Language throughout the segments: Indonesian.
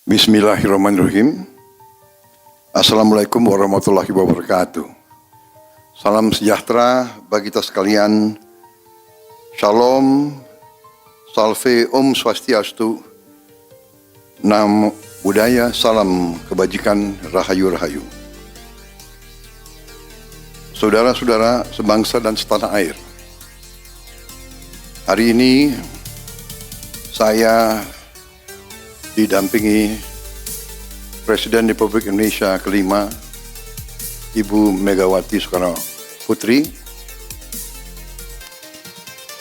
Bismillahirrahmanirrahim. Assalamualaikum warahmatullahi wabarakatuh. Salam sejahtera bagi kita sekalian. Shalom, salve, om swastiastu, namo buddhaya, salam kebajikan, rahayu-rahayu. Saudara-saudara sebangsa dan setanah air, hari ini saya didampingi Presiden Republik Indonesia kelima, Ibu Megawati Soekarno Putri,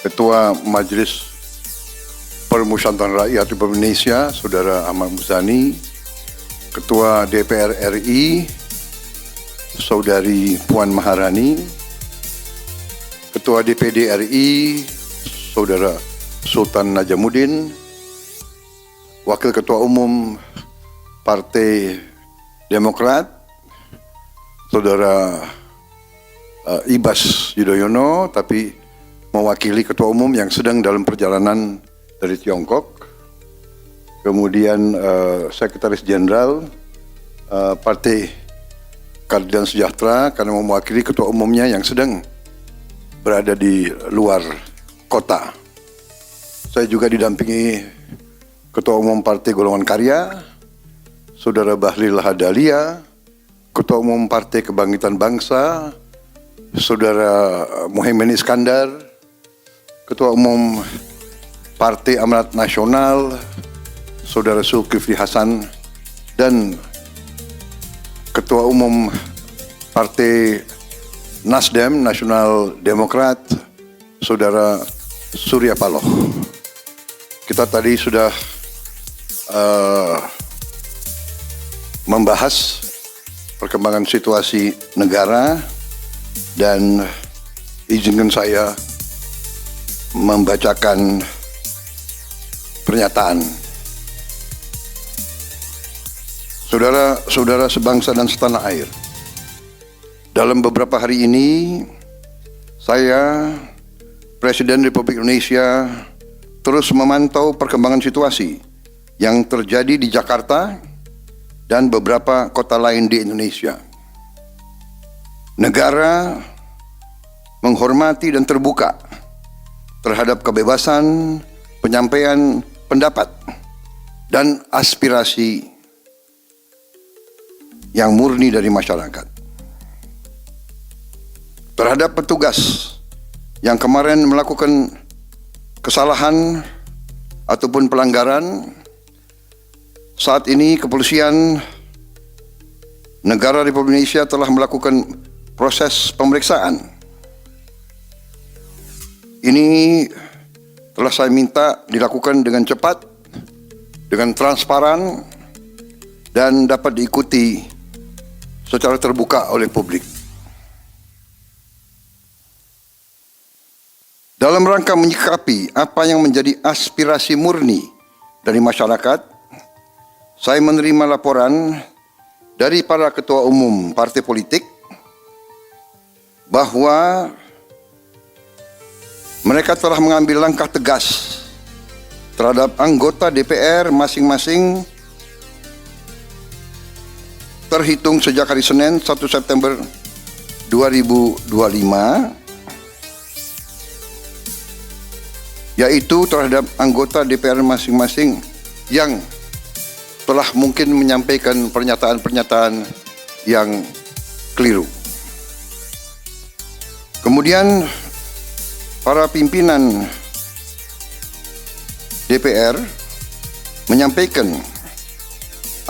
Ketua Majelis Permusyawaratan Rakyat Republik Indonesia, Saudara Ahmad Muzani, Ketua DPR RI, Saudari Puan Maharani, Ketua DPD RI, Saudara Sultan Najamuddin, Wakil Ketua Umum Partai Demokrat, Saudara Ibas Yudhoyono, tapi mewakili Ketua Umum yang sedang dalam perjalanan dari Tiongkok. Kemudian Sekretaris Jenderal Partai Keadilan Sejahtera karena mewakili Ketua Umumnya yang sedang berada di luar kota. Saya juga didampingi Ketua Umum Partai Golongan Karya, Saudara Bahlil Lahadalia, Ketua Umum Partai Kebangkitan Bangsa, Saudara Muhaimin Iskandar, Ketua Umum Partai Amanat Nasional, Saudara Zulkifli Hasan, dan Ketua Umum Partai Nasdem Nasional Demokrat, Saudara Surya Paloh. Kita tadi sudah membahas perkembangan situasi negara dan izinkan saya membacakan pernyataan. Saudara-saudara sebangsa dan setanah air, dalam beberapa hari ini saya, Presiden Republik Indonesia, terus memantau perkembangan situasi yang terjadi di Jakarta dan beberapa kota lain di Indonesia. Negara menghormati dan terbuka terhadap kebebasan penyampaian pendapat dan aspirasi yang murni dari masyarakat. Terhadap petugas yang kemarin melakukan kesalahan ataupun pelanggaran, saat ini kepolisian negara Republik Indonesia telah melakukan proses pemeriksaan. Ini telah saya minta dilakukan dengan cepat, dengan transparan, dan dapat diikuti secara terbuka oleh publik. Dalam rangka menyikapi apa yang menjadi aspirasi murni dari masyarakat, saya menerima laporan dari para ketua umum partai politik bahwa mereka telah mengambil langkah tegas terhadap anggota DPR masing-masing terhitung sejak hari Senin 1 September 2025, yaitu terhadap anggota DPR masing-masing yang telah mungkin menyampaikan pernyataan-pernyataan yang keliru. Kemudian para pimpinan DPR menyampaikan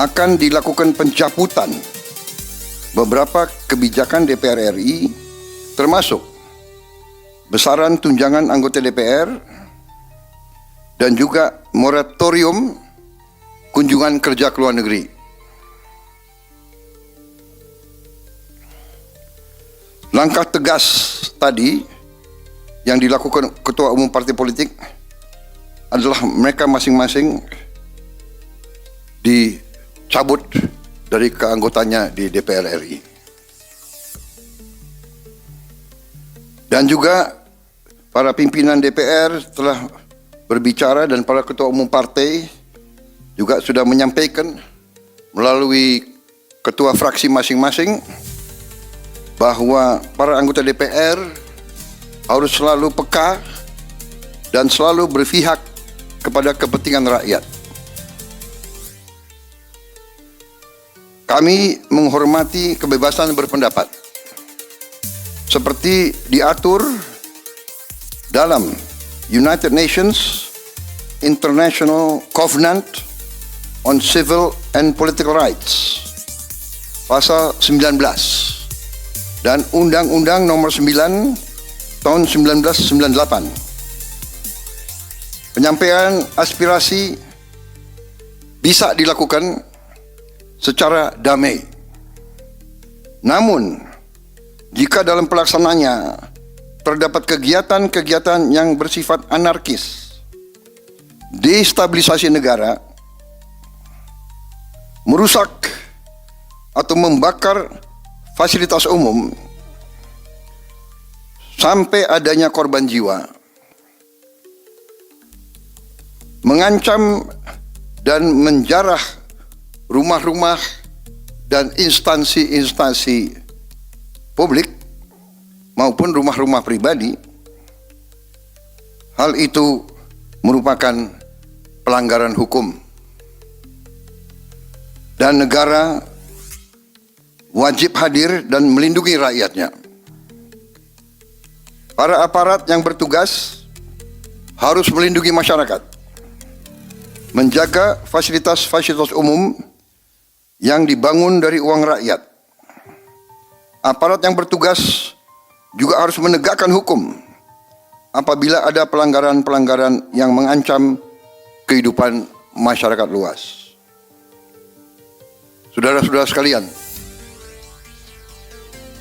akan dilakukan pencabutan beberapa kebijakan DPR RI, termasuk besaran tunjangan anggota DPR dan juga moratorium kunjungan kerja ke luar negeri. Langkah tegas tadi yang dilakukan ketua umum partai politik adalah mereka masing-masing dicabut dari keanggotanya di DPR RI. Dan juga para pimpinan DPR telah berbicara dan para ketua umum partai juga sudah menyampaikan melalui ketua fraksi masing-masing bahwa para anggota DPR harus selalu peka dan selalu berpihak kepada kepentingan rakyat. Kami menghormati kebebasan berpendapat seperti diatur dalam United Nations International Covenant on Civil and Political Rights pasal 19 dan Undang-Undang Nomor 9 tahun 1998. Penyampaian aspirasi bisa dilakukan secara damai. Namun, jika dalam pelaksananya terdapat kegiatan-kegiatan yang bersifat anarkis, destabilisasi negara, merusak atau membakar fasilitas umum sampai adanya korban jiwa, mengancam dan menjarah rumah-rumah dan instansi-instansi publik maupun rumah-rumah pribadi, hal itu merupakan pelanggaran hukum dan negara wajib hadir dan melindungi rakyatnya. Para aparat yang bertugas harus melindungi masyarakat, menjaga fasilitas-fasilitas umum yang dibangun dari uang rakyat. Aparat yang bertugas juga harus menegakkan hukum apabila ada pelanggaran-pelanggaran yang mengancam kehidupan masyarakat luas. Saudara-saudara sekalian,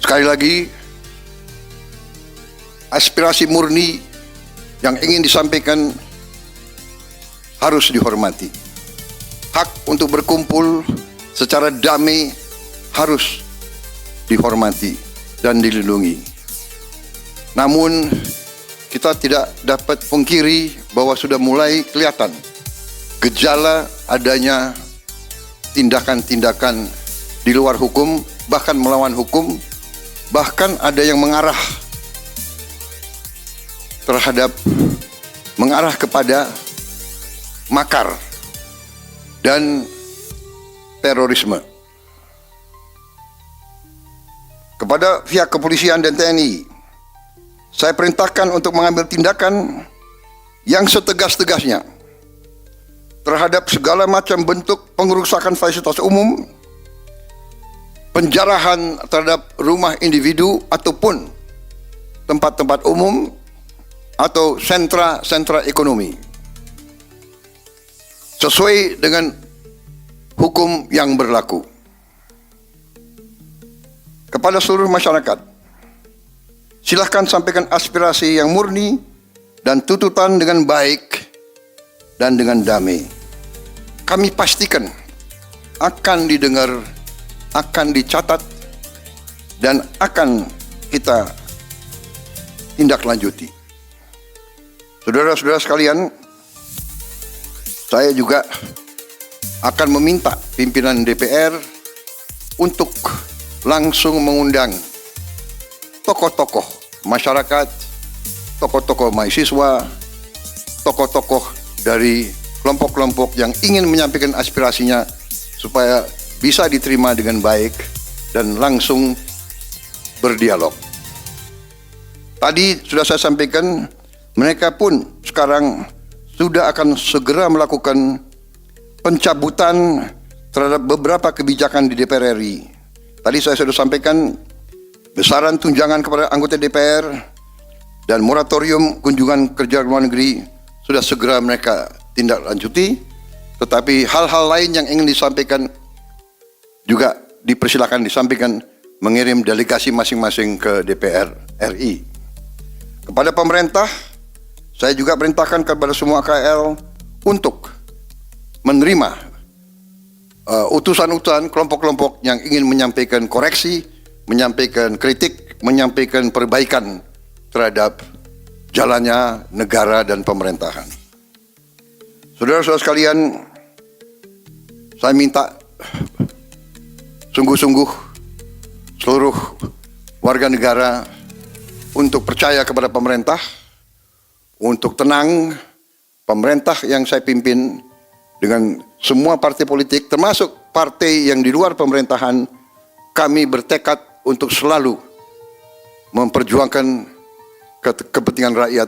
sekali lagi, aspirasi murni yang ingin disampaikan harus dihormati. Hak untuk berkumpul secara damai harus dihormati dan dilindungi. Namun, kita tidak dapat pungkiri bahwa sudah mulai kelihatan gejala adanya tindakan-tindakan di luar hukum, bahkan melawan hukum, bahkan ada yang mengarah kepada makar dan terorisme. Kepada pihak kepolisian dan TNI, saya perintahkan untuk mengambil tindakan yang setegas-tegasnya terhadap segala macam bentuk pengerusakan fasilitas umum, penjarahan terhadap rumah individu ataupun tempat-tempat umum atau sentra-sentra ekonomi, sesuai dengan hukum yang berlaku. Kepada seluruh masyarakat, silahkan sampaikan aspirasi yang murni dan tuntutan dengan baik dan dengan damai. Kami pastikan akan didengar, akan dicatat, dan akan kita tindak lanjuti. Saudara-saudara sekalian, saya juga akan meminta pimpinan DPR untuk langsung mengundang tokoh-tokoh masyarakat, tokoh-tokoh mahasiswa, tokoh-tokoh dari kelompok-kelompok yang ingin menyampaikan aspirasinya supaya bisa diterima dengan baik dan langsung berdialog. Tadi sudah saya sampaikan, mereka pun sekarang sudah akan segera melakukan pencabutan terhadap beberapa kebijakan di DPR RI. Tadi saya sudah sampaikan besaran tunjangan kepada anggota DPR dan moratorium kunjungan kerja luar negeri sudah segera mereka tindak lanjuti. Tetapi hal-hal lain yang ingin disampaikan juga dipersilakan disampaikan, mengirim delegasi masing-masing ke DPR RI. Kepada pemerintah, saya juga perintahkan kepada semua KL untuk menerima utusan-utusan kelompok-kelompok yang ingin menyampaikan koreksi, menyampaikan kritik, menyampaikan perbaikan terhadap jalannya negara dan pemerintahan. Saudara-saudara sekalian, Saya minta sungguh-sungguh seluruh warga negara untuk percaya kepada pemerintah, untuk tenang. Pemerintah yang saya pimpin dengan semua partai politik, termasuk partai yang di luar pemerintahan, kami bertekad untuk selalu memperjuangkan kepentingan rakyat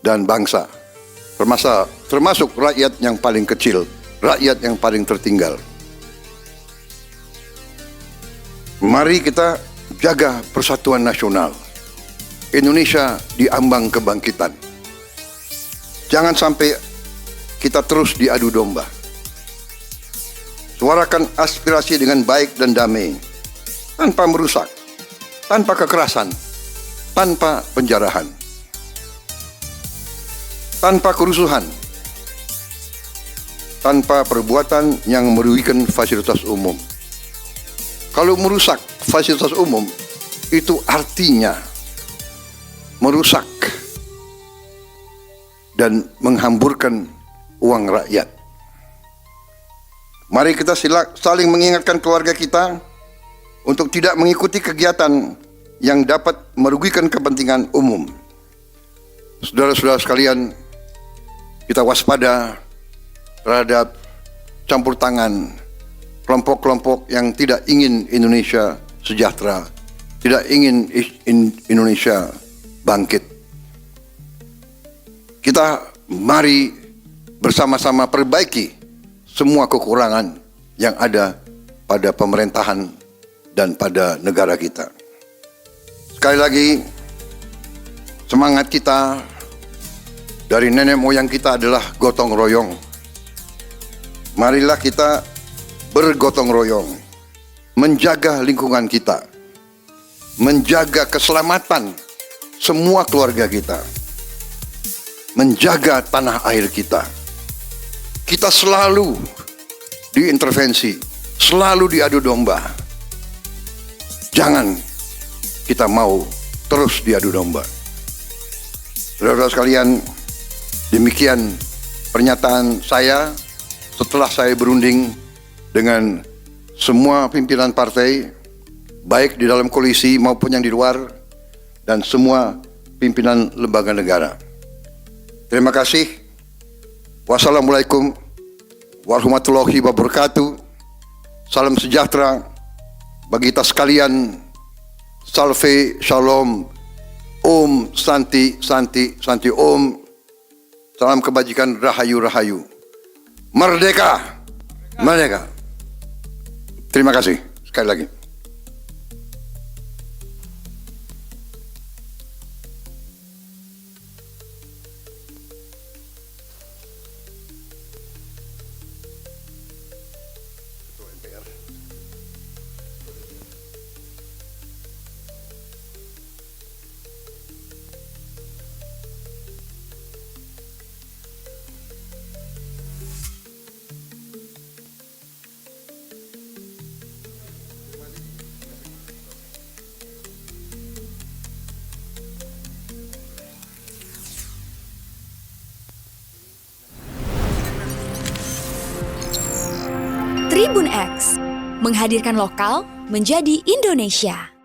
dan bangsa, termasuk rakyat yang paling kecil, rakyat yang paling tertinggal. Mari kita jaga persatuan nasional. Indonesia diambang kebangkitan. Jangan sampai kita terus diadu domba. Suarakan aspirasi dengan baik dan damai, tanpa merusak, tanpa kekerasan, tanpa penjarahan, tanpa kerusuhan, tanpa perbuatan yang merugikan fasilitas umum. Kalau merusak fasilitas umum, itu artinya merusak dan menghamburkan uang rakyat. Mari kita saling mengingatkan keluarga kita untuk tidak mengikuti kegiatan yang dapat merugikan kepentingan umum. Saudara-saudara sekalian, kita waspada terhadap campur tangan kelompok-kelompok yang tidak ingin Indonesia sejahtera, tidak ingin Indonesia bangkit. Kita mari bersama-sama perbaiki semua kekurangan yang ada pada pemerintahan dan pada negara kita. Sekali lagi, semangat kita dari nenek moyang kita adalah gotong royong. Marilah kita bergotong royong, menjaga lingkungan kita, menjaga keselamatan semua keluarga kita, menjaga tanah air kita. Kita selalu diintervensi, selalu diadu domba. Jangan kita mau terus diadu domba. Saudara-saudara sekalian, demikian pernyataan saya setelah saya berunding dengan semua pimpinan partai, baik di dalam koalisi maupun yang di luar, dan semua pimpinan lembaga negara. Terima kasih. Wassalamualaikum warahmatullahi wabarakatuh. Salam sejahtera bagi kita sekalian. Salve, shalom, om, santi, santi, santi, om. Salam kebajikan, rahayu, rahayu. Merdeka, merdeka. Terima kasih sekali lagi. Tribun X, menghadirkan lokal menjadi Indonesia.